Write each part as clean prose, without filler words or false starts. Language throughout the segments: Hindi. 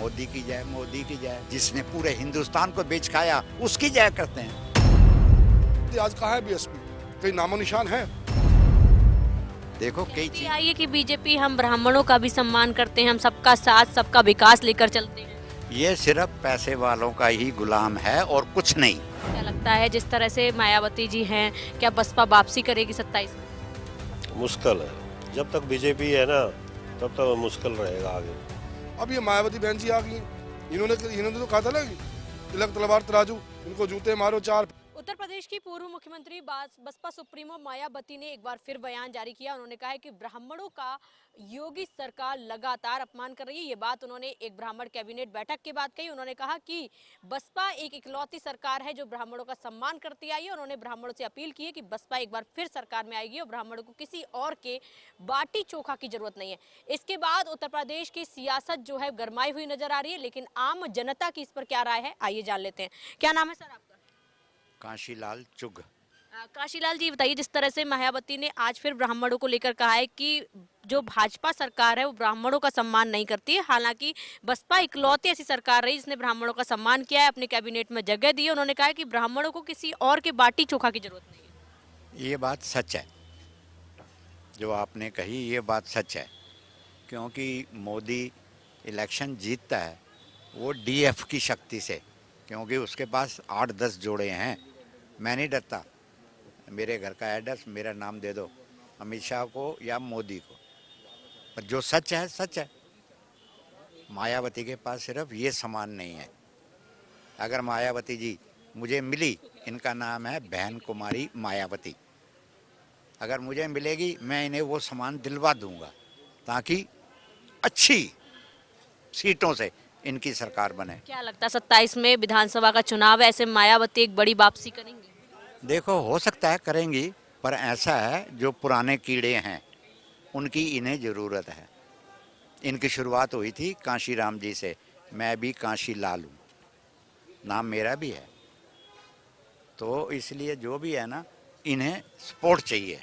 मोदी की जय, मोदी की जय। जिसने पूरे हिंदुस्तान को बेच खाया उसकी जय करते हैं। आज कहाँ है बीएसपी? कहीं नामो निशान है? देखो कई कहती चीज, आई है कि बीजेपी हम ब्राह्मणों का भी सम्मान करते हैं, हम सबका साथ सबका विकास लेकर चलते हैं। ये सिर्फ पैसे वालों का ही गुलाम है और कुछ नहीं। क्या लगता है जिस तरह से मायावती जी हैं, क्या बसपा वापसी करेगी 27 में? मुश्किल है, जब तक बीजेपी है ना तब तक मुश्किल रहेगा आगे। अब ये मायावती बहन जी आ गई, इन्होंने तो कहा था ना कि तिलक तलवार तराजू, इनको जूते मारो चार। उत्तर प्रदेश की पूर्व मुख्यमंत्री बसपा सुप्रीमो मायावती ने एक बार फिर बयान जारी किया। उन्होंने कहा है कि ब्राह्मणों का योगी सरकार लगातार अपमान कर रही है। ये बात उन्होंने एक ब्राह्मण कैबिनेट बैठक के बाद कही। उन्होंने कहा कि बसपा एक इकलौती सरकार है जो ब्राह्मणों का सम्मान करती आई है। उन्होंने ब्राह्मणों से अपील की है कि बसपा एक बार फिर सरकार में आएगी और ब्राह्मणों को किसी और के बाटी चोखा की जरूरत नहीं है। इसके बाद उत्तर प्रदेश की सियासत जो है गरमाई हुई नजर आ रही है, लेकिन आम जनता की इस पर क्या राय है, आइए जान लेते हैं। क्या नाम है सर आपका? काशीलाल चुग। काशीलाल जी, बताइए, जिस तरह से मायावती ने आज फिर ब्राह्मणों को लेकर कहा है कि जो भाजपा सरकार है वो ब्राह्मणों का सम्मान नहीं करती है, हालांकि बसपा इकलौती ऐसी सरकार रही जिसने ब्राह्मणों का सम्मान किया है, अपने कैबिनेट में जगह दी है। उन्होंने कहा है कि ब्राह्मणों को किसी और के बाटी चोखा की जरूरत नहीं है। ये बात सच है, जो आपने कही ये बात सच है, क्योंकि मोदी इलेक्शन जीतता है वो डीएफ की शक्ति से, क्योंकि उसके पास 8-10 जोड़े हैं। मैं नहीं डरता, मेरे घर का एड्रेस, मेरा नाम दे दो अमित शाह को या मोदी को, पर जो सच है सच है। मायावती के पास सिर्फ ये सामान नहीं है। अगर मायावती जी मुझे मिली, इनका नाम है बहन कुमारी मायावती, अगर मुझे मिलेगी मैं इन्हें वो सामान दिलवा दूंगा ताकि अच्छी सीटों से इनकी सरकार बने। क्या लगता है 27 में विधानसभा का चुनाव है, ऐसे मायावती एक बड़ी वापसी करेंगी? देखो हो सकता है करेंगी, पर ऐसा है जो पुराने कीड़े हैं उनकी इन्हें ज़रूरत है। इनकी शुरुआत हुई थी कांशीराम जी से, मैं भी कांशीलाल हूँ, नाम मेरा भी है, तो इसलिए जो भी है ना, इन्हें सपोर्ट चाहिए।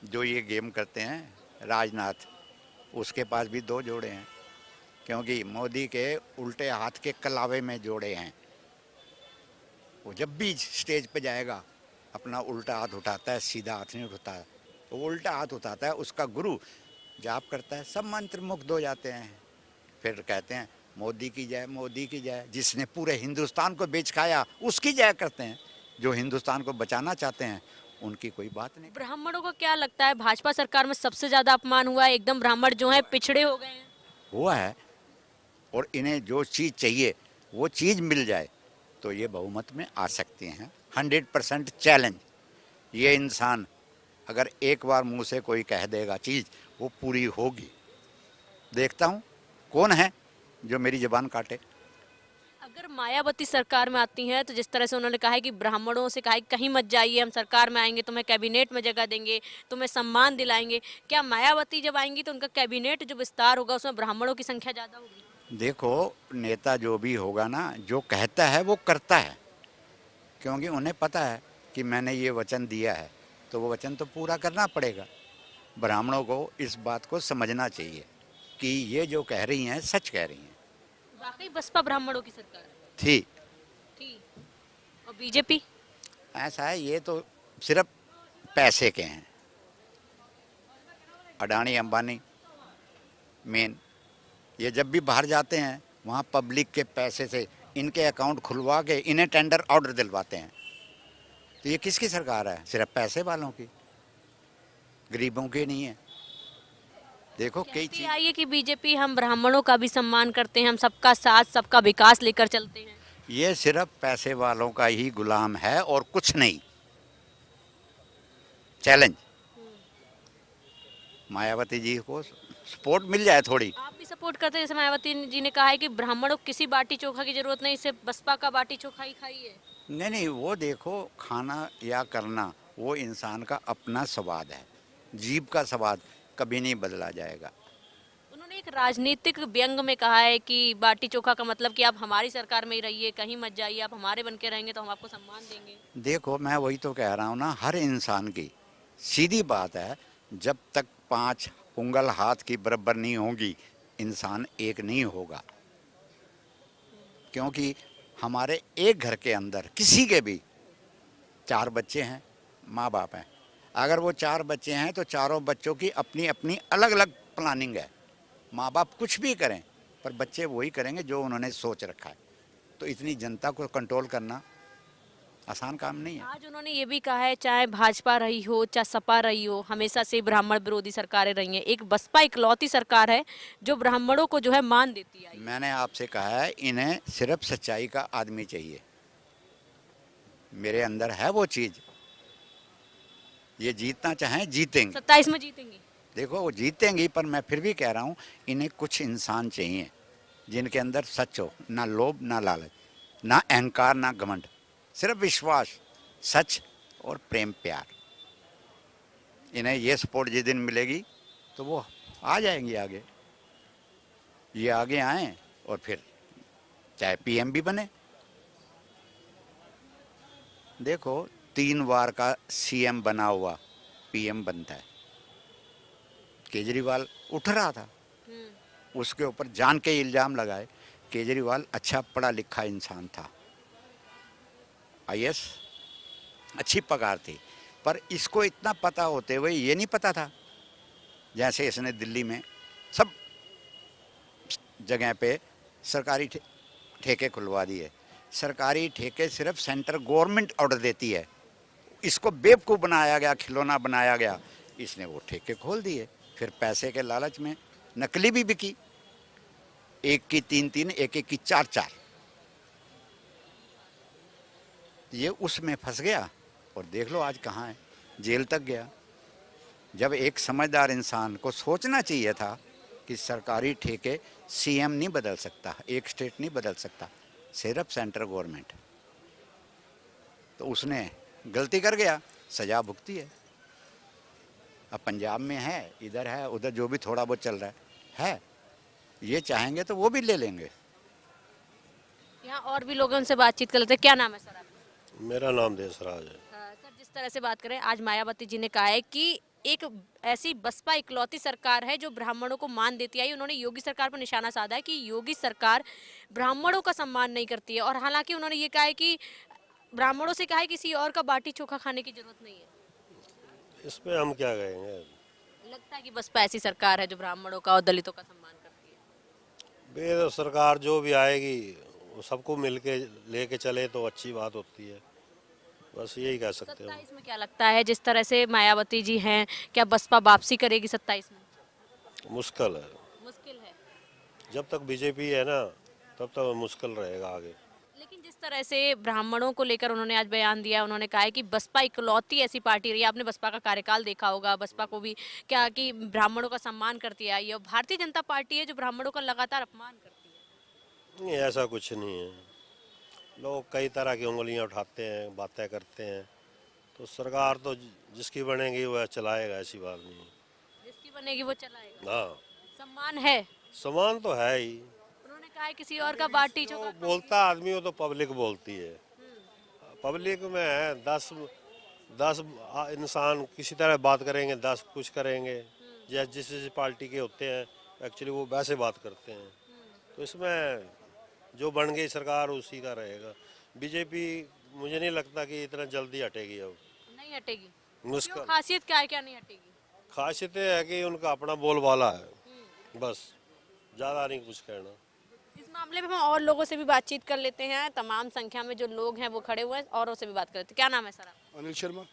जो ये गेम करते हैं राजनाथ, उसके पास भी 2 जोड़े हैं, क्योंकि मोदी के उल्टे हाथ के कलावे में जोड़े हैं। वो जब भी स्टेज पे जाएगा अपना उल्टा हाथ उठाता है, सीधा हाथ नहीं उठाता है, तो वो उल्टा हाथ उठाता है, उसका गुरु जाप करता है, सब मंत्र मुग्ध हो जाते हैं। फिर कहते हैं मोदी की जय, मोदी की जय। जिसने पूरे हिंदुस्तान को बेच खाया उसकी जय करते हैं। जो हिंदुस्तान को बचाना चाहते हैं उनकी कोई बात नहीं। ब्राह्मणों को क्या लगता है भाजपा सरकार में सबसे ज्यादा अपमान हुआ है, एकदम ब्राह्मण जो है पिछड़े हो गए हैं? हुआ है, और इन्हें जो चीज़ चाहिए वो चीज़ मिल जाए तो ये बहुमत में आ सकते हैं। 100% चैलेंज। ये इंसान अगर एक बार मुंह से कोई कह देगा चीज़, वो पूरी होगी। देखता हूँ कौन है जो मेरी ज़बान काटे। अगर मायावती सरकार में आती हैं तो जिस तरह से उन्होंने कहा है कि ब्राह्मणों से कहा है कि कहीं मत जाइए, हम सरकार में आएंगे, तुम्हें कैबिनेट में जगह देंगे, तुम्हें सम्मान दिलाएंगे, क्या मायावती जब आएंगी तो उनका कैबिनेट जो विस्तार होगा उसमें ब्राह्मणों की संख्या ज़्यादा होगी? देखो नेता जो भी होगा ना, जो कहता है वो करता है, क्योंकि उन्हें पता है कि मैंने ये वचन दिया है तो वो वचन तो पूरा करना पड़ेगा। ब्राह्मणों को इस बात को समझना चाहिए कि ये जो कह रही हैं सच कह रही हैं। वाकई बसपा ब्राह्मणों की सरकार थी थी, और बीजेपी? ऐसा है, ये तो सिर्फ पैसे के हैं। अडानी अंबानी मेन, ये जब भी बाहर जाते हैं वहाँ पब्लिक के पैसे से इनके अकाउंट खुलवा के इन्हें टेंडर ऑर्डर दिलवाते हैं। तो ये किसकी सरकार है? सिर्फ पैसे वालों की, गरीबों की नहीं है। देखो कई कहती चीज, आई है कि बीजेपी हम ब्राह्मणों का भी सम्मान करते हैं, हम सबका साथ सबका विकास लेकर चलते हैं। ये सिर्फ पैसे वालों का ही गुलाम है और कुछ नहीं। चैलेंज, मायावती जी को सपोर्ट मिल जाए थोड़ी। आप भी सपोर्ट करते हैं? जैसे मायावती जी ने कहा है कि ब्राह्मणों को किसी बाटी चोखा की जरूरत नहीं, इसे बसपा का बाटी चोखा ही खाइए। नहीं नहीं, वो देखो खाना या करना वो इंसान का अपना स्वाद है, जीभ का स्वाद कभी नहीं बदला जाएगा। उन्होंने एक राजनीतिक व्यंग में कहा है कि बाटी चोखा का मतलब कि आप हमारी सरकार में ही रहिए, कहीं मत जाइए, आप हमारे बन के रहेंगे तो हम आपको सम्मान देंगे। देखो मैं वही तो कह रहा हूँ ना, हर इंसान की सीधी बात है, जब तक 5 उंगल हाथ की बराबर नहीं होंगी इंसान एक नहीं होगा, क्योंकि हमारे एक घर के अंदर किसी के भी 4 बच्चे हैं, माँ बाप हैं। अगर वो 4 बच्चे हैं तो चारों बच्चों की अपनी अपनी अलग अलग प्लानिंग है। माँ बाप कुछ भी करें पर बच्चे वही करेंगे जो उन्होंने सोच रखा है। तो इतनी जनता को कंट्रोल करना आसान काम नहीं है। आज उन्होंने ये भी कहा है, चाहे भाजपा रही हो चाहे सपा रही हो, हमेशा से ब्राह्मण विरोधी सरकारें रही हैं। एक बसपा इकलौती सरकार है जो ब्राह्मणों को जो है मान देती है। मैंने आपसे कहा है, इन्हें सिर्फ सच्चाई का आदमी चाहिए। मेरे अंदर है वो चीज़। ये जीतना चाहें जीतेंगे। 27 में जीतेंगे। देखो वो जीतेंगी, पर मैं फिर भी कह रहा हूँ इन्हें कुछ इंसान चाहिए जिनके अंदर सच हो, ना लोभ ना लालच, ना अहंकार ना घमंड, सिर्फ विश्वास, सच और प्रेम प्यार। इन्हें ये सपोर्ट जिस दिन मिलेगी तो वो आ जाएंगी आगे। ये आगे आए और फिर चाहे पीएम भी बने। देखो 3 बार का सीएम बना हुआ पीएम बनता है। केजरीवाल उठ रहा था, उसके ऊपर जान के इल्ज़ाम लगाए। केजरीवाल अच्छा पढ़ा लिखा इंसान था, आईएएस, अच्छी पगार थी, पर इसको इतना पता होते हुए ये नहीं पता था। जैसे इसने दिल्ली में सब जगह पे सरकारी ठेके खुलवा दिए। सरकारी ठेके सिर्फ सेंट्रल गवर्नमेंट ऑर्डर देती है। इसको बेवकूफ़ बनाया गया, खिलौना बनाया गया। इसने वो ठेके खोल दिए। फिर पैसे के लालच में नकली भी बिकी, 1 की 3-3, 1-1 की 4-4। ये उसमें फंस गया और देख लो आज कहाँ है, जेल तक गया। जब एक समझदार इंसान को सोचना चाहिए था कि सरकारी ठेके सीएम नहीं बदल सकता, एक स्टेट नहीं बदल सकता, सिर्फ सेंट्रल गवर्नमेंट। तो उसने गलती कर गया, सजा भुगती है। अब पंजाब में है, इधर है, उधर जो भी थोड़ा बहुत चल रहा है। ये चाहेंगे तो वो भी ले लेंगे। यहाँ और भी लोग हैं, उनसे बातचीत कर लेते हैं। क्या नाम है सर आपका? मेरा नाम देसराज है। सर, जिस तरह से बात करें, आज मायावती जी ने कहा है कि एक ऐसी बसपा इकलौती सरकार है जो ब्राह्मणों को मान देती आई। उन्होंने योगी सरकार पर निशाना साधा है कि योगी सरकार ब्राह्मणों का सम्मान नहीं करती है। और हालांकि उन्होंने ये कहा है कि ब्राह्मणों से कहा है किसी और का बाटी चोखा खाने की जरूरत नहीं है। इसमें हम क्या कहेंगे। लगता है कि बसपा ऐसी सरकार है जो ब्राह्मणों का और दलितों का सम्मान करती है। बेद सरकार जो भी आएगी वो सबको मिलके लेके चले तो अच्छी बात होती है, बस यही कह सकते हो। 27 में क्या लगता है, जिस तरह से मायावती जी हैं, क्या बसपा वापसी करेगी 27 में? मुश्किल है, मुश्किल है। जब तक बीजेपी है ना तब तक मुश्किल रहेगा आगे। लेकिन जिस तरह से ब्राह्मणों को लेकर उन्होंने आज बयान दिया, उन्होंने कहा है कि बसपा इकलौती ऐसी पार्टी रही है। आपने बसपा का कार्यकाल देखा होगा, बसपा को भी क्या कि ब्राह्मणों का सम्मान करती आई है। और भारतीय जनता पार्टी है जो ब्राह्मणों का लगातार अपमान करती है। नहीं, ऐसा कुछ नहीं है। लोग कई तरह की उंगलियां उठाते हैं, बातें करते हैं, तो सरकार तो जिसकी बनेगी वह चलाएगा, ऐसी बात नहीं है। जिसकी बनेगी वो चलाएगा। हाँ, सम्मान है। समान तो है ही। उन्होंने कहा है किसी और का बाटी जो चोखा बोलता आदमी वो तो पब्लिक बोलती है। पब्लिक में है 10 इंसान किसी तरह बात करेंगे, 10 कुछ करेंगे। जिस पार्टी के होते हैं एक्चुअली वो वैसे बात करते हैं। तो इसमें जो बन गई सरकार उसी का रहेगा। बीजेपी मुझे नहीं लगता कि इतना जल्दी हटेगी। अब नहीं हटेगी। मुश्किल। क्यों, खासियत क्या है, क्या नहीं हटेगी? खासियत ये है कि उनका अपना बोलबाला है, बस, ज़्यादा नहीं कुछ कहना। इस मामले में हम और लोगों से भी बातचीत कर लेते हैं। तमाम संख्या में जो लोग हैं वो खड़े हुए हैं, औरों से भी बात कर लेते हैं। क्या नाम है सर आपका? अनिल शर्मा।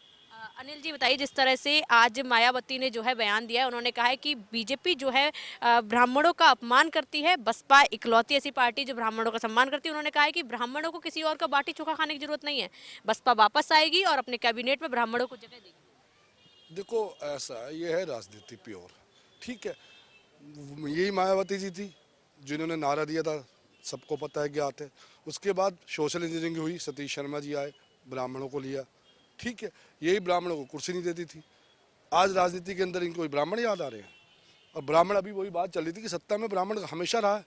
अनिल जी बताइए, जिस तरह से आज मायावती ने जो है बयान दिया है, उन्होंने कहा है कि बीजेपी जो है ब्राह्मणों का अपमान करती है, बसपा इकलौती ऐसी पार्टी जो ब्राह्मणों का सम्मान करती है। उन्होंने कहा है कि ब्राह्मणों को किसी और का बाटी चोखा खाने की जरूरत नहीं है, बसपा वापस आएगी और अपने कैबिनेट में ब्राह्मणों को जगह देगी। देखो ऐसा ये है राजनीति प्योर, ठीक है। यही मायावती जी थी जिन्होंने नारा दिया था, सबको पता है क्या आते। उसके बाद सोशल इंजीनियरिंग हुई, सतीश शर्मा जी आए, ब्राह्मणों को लिया, ठीक है। यही ब्राह्मणों को कुर्सी नहीं देती थी। आज राजनीति के अंदर इनको ब्राह्मण याद आ रहे हैं। और ब्राह्मण, अभी वही बात चल रही थी कि सत्ता में ब्राह्मण हमेशा रहा है।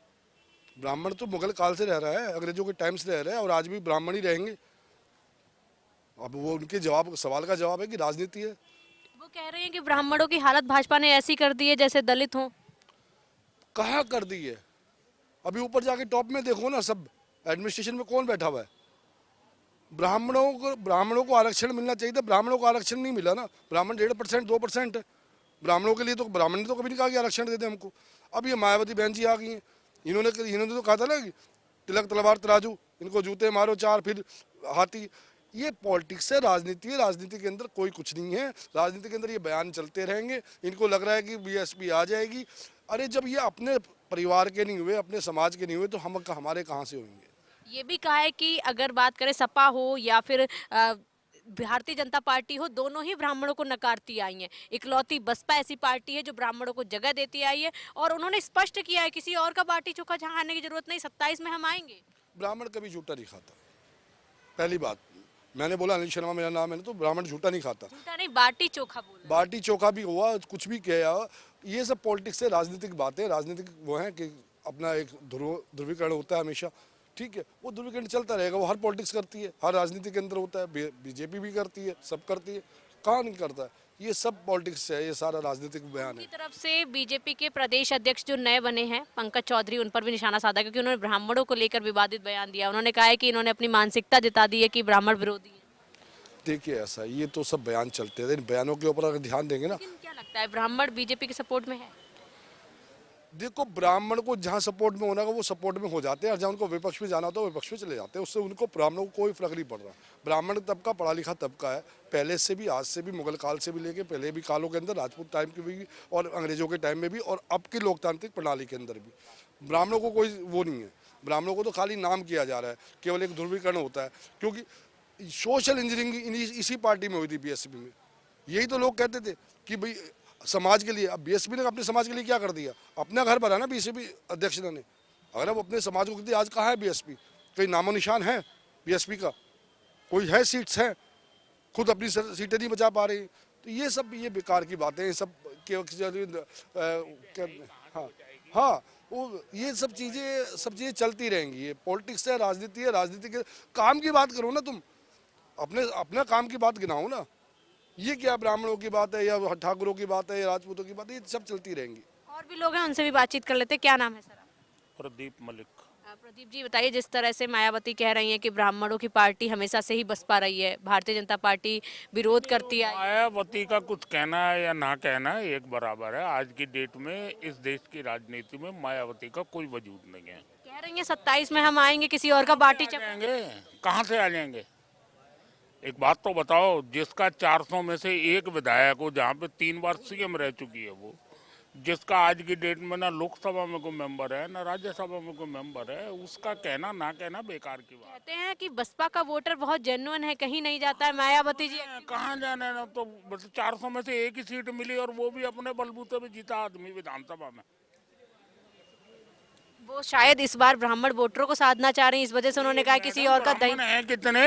ब्राह्मण तो मुगल काल से रह रहा है, अंग्रेजों के टाइम से रह रहे हैं और आज भी ब्राह्मण ही रहेंगे। अब वो उनके सवाल का जवाब है कि राजनीति है। वो कह रहे हैं कि ब्राह्मणों की हालत भाजपा ने ऐसी कर दी है जैसे दलित हों। कहाँ कर दी है? अभी ऊपर जाके टॉप में देखो ना, सब एडमिनिस्ट्रेशन में कौन बैठा हुआ है? ब्राह्मणों को आरक्षण मिलना चाहिए था, ब्राह्मणों को आरक्षण नहीं मिला ना। ब्राह्मण 1.5% 2% है ब्राह्मणों के लिए, तो ब्राह्मण ने तो कभी नहीं कहा कि आरक्षण दे दे हमको। अब ये मायावती बहन जी आ गई हैं, इन्होंने तो कहा था ना कि तिलक तलवार तराजू, इनको जूते मारो चार फिर हाथी। ये पॉलिटिक्स है, राजनीति है, राजनीति के अंदर कोई कुछ नहीं है। राजनीति के अंदर ये बयान चलते रहेंगे। इनको लग रहा है कि बीएसपी आ जाएगी। अरे जब ये अपने परिवार के नहीं हुए, अपने समाज के नहीं हुए, तो हमारे कहाँ से होंगे? ये भी कहा है कि अगर बात करें सपा हो या फिर भारतीय जनता पार्टी हो, दोनों ही ब्राह्मणों को नकारती आई हैं। इकलौती बसपा ऐसी पार्टी है जो ब्राह्मणों को जगह देती आई है, और उन्होंने स्पष्ट किया है किसी और का बाटी चोखा खाने की जरूरत नहीं, 27 में हम आएंगे। ब्राह्मण कभी झूठा नहीं खाता। पहली बात, मैंने बोला अनिल शर्मा मेरा नाम है ना, तो ब्राह्मण झूठा नहीं खाता। झूठा नहीं, बाटी चोखा बोल। बाटी चोखा भी हुआ, कुछ भी किया, ये सब पॉलिटिक्स से राजनीतिक बातें। राजनीतिक वो है कि अपना एक ध्रुवीकरण होता है हमेशा, ठीक है, वो ध्रुवीकरण चलता रहेगा। वो हर पॉलिटिक्स करती है, हर राजनीति के अंदर होता है। बीजेपी भी करती है, सब करती है, कहाँ नहीं करता है? ये सब पॉलिटिक्स है, ये सारा राजनीतिक बयान है। की तरफ से बीजेपी के प्रदेश अध्यक्ष जो नए बने हैं पंकज चौधरी, उन पर भी निशाना साधा, क्योंकि उन्होंने ब्राह्मणों को लेकर विवादित बयान दिया। उन्होंने कहा है कि इन्होंने अपनी मानसिकता जता दी है कि ब्राह्मण विरोधी है। देखिए ऐसा, ये तो सब बयान चलते हैं, इन बयानों के ऊपर अगर ध्यान देंगे ना। लेकिन क्या लगता है ब्राह्मण बीजेपी के सपोर्ट में है? देखो, ब्राह्मण को जहाँ सपोर्ट में होना है वो सपोर्ट में हो जाते हैं, और जहाँ उनको विपक्ष में जाना होता है विपक्ष में चले जाते हैं। उससे उनको ब्राह्मणों को कोई फर्क नहीं पड़ रहा। ब्राह्मण तबका पढ़ा लिखा तबका है, पहले से भी, आज से भी, मुगल काल से भी लेके पहले भी कालों के अंदर, राजपूत टाइम के भी और अंग्रेजों के टाइम में भी, और अब की लोकतांत्रिक प्रणाली के अंदर भी ब्राह्मणों को कोई वो नहीं है। ब्राह्मणों को तो खाली नाम किया जा रहा है, केवल एक ध्रुवीकरण होता है। क्योंकि सोशल इंजीनियरिंग इसी पार्टी में हुई थी, बीएसपी में। यही तो लोग कहते थे कि भाई समाज के लिए। अब बीएसपी ने अपने समाज के लिए क्या कर दिया? अपना घर भरा ना बीजेपी अध्यक्ष ने। अगर अब अपने समाज को कहते, आज कहाँ है बीएसपी? कहीं नामो निशान है बीएसपी का? कोई है? सीट्स हैं, खुद अपनी सीटें नहीं बचा पा रही। तो ये सब ये बेकार की बातें हैं, सब हाँ हाँ, वो ये सब चीज़ें चलती रहेंगी। ये पॉलिटिक्स है, राजनीति है। राजनीति के काम की बात करो ना तुम, अपना काम की बात गिनाओ ना। ये क्या ब्राह्मणों की बात है या ठाकुरों की बात है या राजपूतों की बात है? ये सब चलती रहेंगी। और भी लोग हैं, उनसे भी बातचीत कर लेते हैं। क्या नाम है सर? प्रदीप मलिक। प्रदीप जी बताइए, जिस तरह से मायावती कह रही हैं कि ब्राह्मणों की पार्टी हमेशा से ही बसपा रही है, भारतीय जनता पार्टी विरोध करती है। मायावती का कुछ कहना है या ना कहना है एक बराबर है। आज की डेट में इस देश की राजनीति में मायावती का कोई वजूद नहीं है। कह रही हैं 27 में हम आएंगे, किसी और का बाटी चोखा। जाएंगे कहाँ से आ जाएंगे? एक बात तो बताओ, जिसका 400 में से एक विधायक हो, जहाँ पे 3 बार सीएम रह चुकी है वो, जिसका आज की डेट में ना लोकसभा में कोई मेंबर है ना राज्यसभा में कोई मेंबर है, उसका कहना ना कहना बेकार की बात। कहते हैं कि बसपा का वोटर बहुत जेन्युइन है, कहीं नहीं जाता है। मायावती जी कहाँ जाना है? ना तो बस 400 में से एक ही सीट मिली, और वो भी अपने बलबूते पे जीता आदमी विधानसभा में। वो शायद इस बार ब्राह्मण वोटरों को साधना चाह रही हैं, इस वजह से उन्होंने कहा किसी और का दही। है कितने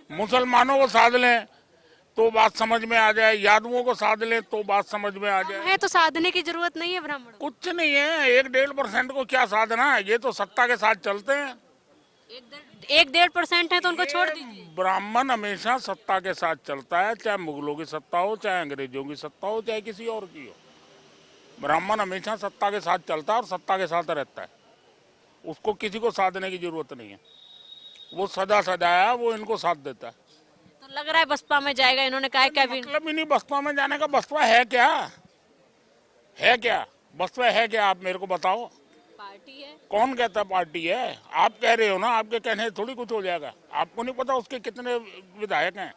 मुसलमानों को साध लें तो बात समझ में आ जाए, यादवों को साध लें तो बात समझ में आ जाए। है तो साधने की जरूरत नहीं है ब्राह्मण को। कुछ नहीं है, 1-1.5% को क्या साधना है? ये तो सत्ता के साथ चलते हैं। 1-1.5% है तो उनको छोड़ दीजिए। ब्राह्मण हमेशा सत्ता के साथ चलता है, चाहे मुगलों की सत्ता हो, चाहे अंग्रेजों की सत्ता हो, चाहे किसी और की हो। ब्राह्मण हमेशा सत्ता के साथ चलता है और सत्ता के साथ रहता है। उसको किसी को साधने की जरूरत नहीं है। वो सदा सजाया, वो इनको साथ देता है। तो लग रहा है बसपा में जाएगा, इन्होंने कहा कैबिनेट। मतलब ही नहीं बसपा में जाने का। बसपा है क्या? है क्या बसपा? है क्या? आप मेरे को बताओ। पार्टी है। कौन कहता पार्टी है? आप कह रहे हो ना, आपके कहने से थोड़ी कुछ हो जाएगा। आपको नहीं पता उसके कितने विधायक हैं?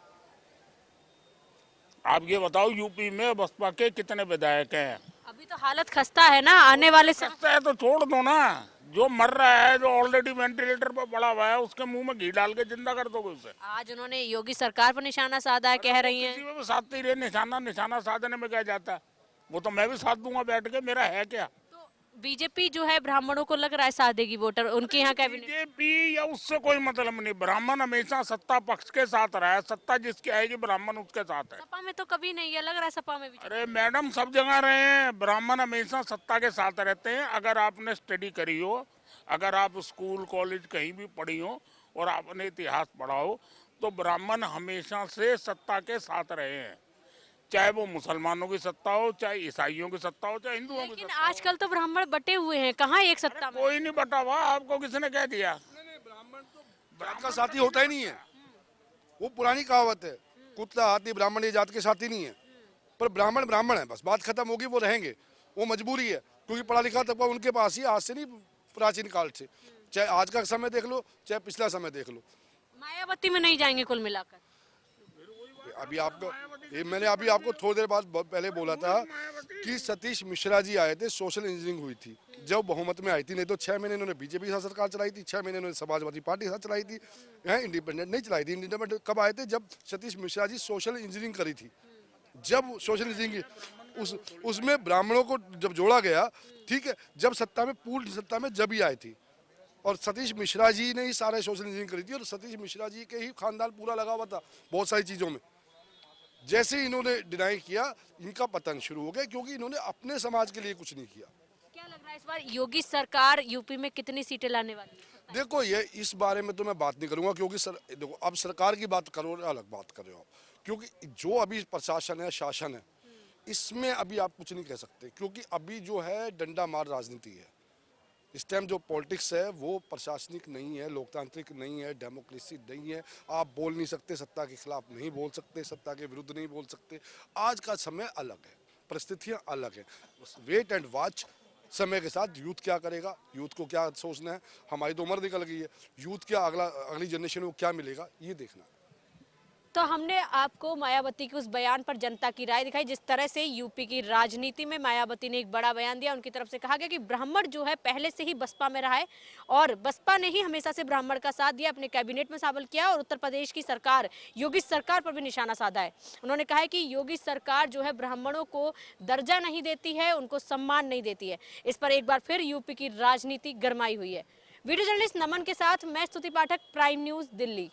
आप ये बताओ, यूपी में बसपा के कितने विधायक हैं? अभी तो हालत खस्ता है ना, आने वाले से खस्ता है तो छोड़ दो ना। जो मर रहा है, जो ऑलरेडी वेंटिलेटर पर पड़ा हुआ है, उसके मुंह में घी डाल के जिंदा कर दोगे उसे। आज उन्होंने योगी सरकार पर निशाना साधा है, कह रही हैं। किसी में भी साधते ही रहे, निशाना साधने में क्या जाता है? वो तो मैं भी साध दूंगा बैठ के, मेरा है क्या? तो बीजेपी जो है ब्राह्मणों को लग रहा है साधेगी वोटर, उनके यहाँ कैबिनेट। बीजेपी या उससे कोई मतलब नहीं। ब्राह्मण हमेशा सत्ता पक्ष के साथ रहा है। सत्ता जिसकी आएगी ब्राह्मण उसके साथ है। सपा में तो कभी नहीं है, लग रहा है सपा में भी। अरे मैडम, सब जगह रहे हैं। ब्राह्मण हमेशा सत्ता के साथ रहते हैं। अगर आपने स्टडी करी हो, अगर आप स्कूल कॉलेज कहीं भी पढ़ी हो और आपने इतिहास पढ़ा हो, तो ब्राह्मण हमेशा से सत्ता के साथ रहे हैं। चाहे वो मुसलमानों की सत्ता हो, चाहे ईसाइयों की सत्ता हो, चाहे हिंदुओं की लेकिन सत्ता हो। आजकल तो ब्राह्मण बटे हुए हैं, कहाँ एक सत्ता में? कोई नहीं बटा हुआ, आपको किसने कह दिया? जात का साथी होता ही नहीं है, वो पुरानी कहावत है, कुत्ता हाथी ब्राह्मण ये जात के साथी नहीं है। पर ब्राह्मण ब्राह्मण है, बस बात खत्म होगी, वो रहेंगे, वो मजबूरी है, क्योंकि पढ़ा लिखा तबका उनके पास ही, आज से नहीं प्राचीन काल से, चाहे आज का समय देख लो चाहे पिछला समय देख लो। मायावती में नहीं जाएंगे कुल मिलाकर? अभी आपको ये मैंने अभी आपको थोड़ी देर बाद पहले बोला था कि सतीश मिश्रा जी आए थे, सोशल इंजीनियरिंग हुई थी जब बहुमत में आई थी, नहीं तो 6 महीने इन्होंने बीजेपी के साथ सरकार चलाई थी, 6 महीने इन्होंने समाजवादी पार्टी के साथ चलाई थी, इंडिपेंडेंट नहीं चलाई थी। इंडिपेंडेंट कब आए थे? जब सतीश मिश्रा जी सोशल इंजीनियरिंग करी थी, जब सोशल इंजीनियरिंग उसमें ब्राह्मणों को जब जोड़ा गया, ठीक है, जब सत्ता में पूर्ण सत्ता में जब ही आई थी, और सतीश मिश्रा जी ने ही सारे सोशल इंजीनियरिंग करी थी, और सतीश मिश्रा जी के ही खानदान पूरा लगा हुआ था बहुत सारी चीज़ों में। जैसे ही इन्होंने डिनाई किया, इनका पतन शुरू हो गया, क्योंकि इन्होंने अपने समाज के लिए कुछ नहीं किया। क्या लग रहा है इस बार योगी सरकार यूपी में कितनी सीटें लाने वाली है? देखो, ये इस बारे में तो मैं बात नहीं करूंगा, क्योंकि देखो, अब सरकार की बात करो, अलग बात कर रहे हो आप, क्योंकि जो अभी प्रशासन है, शासन है, इसमें अभी आप कुछ नहीं कह सकते, क्योंकि अभी जो है डंडा मार राजनीति है। इस टाइम जो पॉलिटिक्स है वो प्रशासनिक नहीं है, लोकतांत्रिक नहीं है, डेमोक्रेसी नहीं है। आप बोल नहीं सकते, सत्ता के खिलाफ नहीं बोल सकते, सत्ता के विरुद्ध नहीं बोल सकते। आज का समय अलग है, परिस्थितियां अलग है, वेट एंड वॉच। समय के साथ यूथ क्या करेगा, यूथ को क्या सोचना है, हमारी तो उम्र निकल गई है, यूथ क्या अगली जनरेशन को क्या मिलेगा, ये देखना है। तो हमने आपको मायावती के उस बयान पर जनता की राय दिखाई, जिस तरह से यूपी की राजनीति में मायावती ने एक बड़ा बयान दिया। उनकी तरफ से कहा गया कि ब्राह्मण जो है पहले से ही बसपा में रहा है और बसपा ने ही हमेशा से ब्राह्मण का साथ दिया, अपने कैबिनेट में शामिल किया और उत्तर प्रदेश की सरकार, योगी सरकार पर भी निशाना साधा है। उन्होंने कहा है कि योगी सरकार जो है ब्राह्मणों को दर्जा नहीं देती है, उनको सम्मान नहीं देती है। इस पर एक बार फिर यूपी की राजनीति गरमाई हुई है। वीडियो जर्नलिस्ट नमन के साथ मैं स्तुति पाठक, प्राइम न्यूज, दिल्ली।